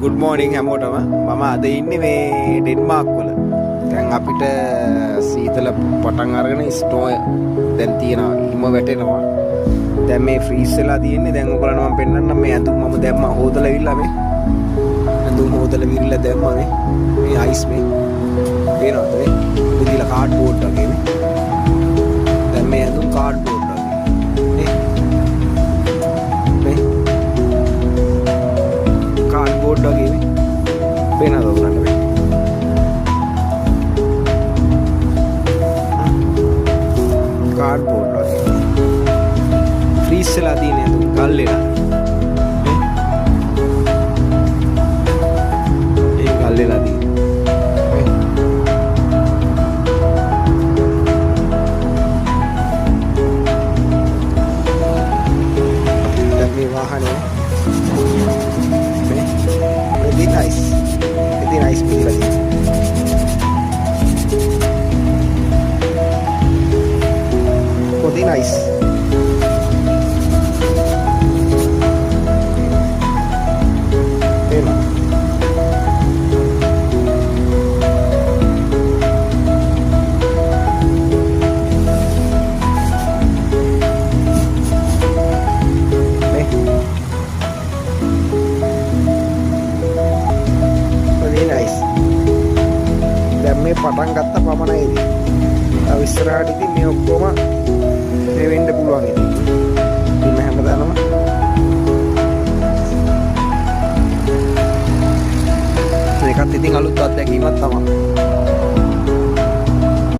Good morning හැමෝටම මම අද ඉන්නේ මේ ඩෙන්මාර්ක් වල. දැන් අපිට සීතල පටන් අරගෙන ස්නෝ දැන් තියෙනවා. හිම වැටෙනවා. දැන් මේ ෆ්‍රීස් වෙලා තියෙන්නේ. දැන් ඔයගොල්ලන්ට මම පෙන්නන්නම් මේ ඇඳුම් මම දැම්මා හොදලා ඉවිල්ලා මේ. ඇඳුම් හොදලා විරිලා දැම්මා මේ අයිස් මේ. පේනවද මේ? පුදිලා කාඩ් බෝඩ් වගේ මේ. දැන් මේ ඇඳුම් කාඩ් බෝඩ් වගේ. මේ කාඩ් බෝඩ් වගේ මේ. පේනවද ඔයගොල්ලන්ට මේ? කාඩ් බෝඩ් වගේ. ෆ්‍රීස් වෙලා තියෙන ඇඳුම් ගල් වෙලා. ඒ ගල් වෙලා තියෙන. वाहन है नाइस फील लगी बहुत ही नाइस මේ පටන් ගත්ත පමණයිදී තව ඉස්සරහට ඉතින් මේ ඔක්කොම මේ වෙන්න පුළුවන් ඉතින් මේ හැමදාම මේකත් ඉතින් අලුත් අත්දැකීමක් තමයි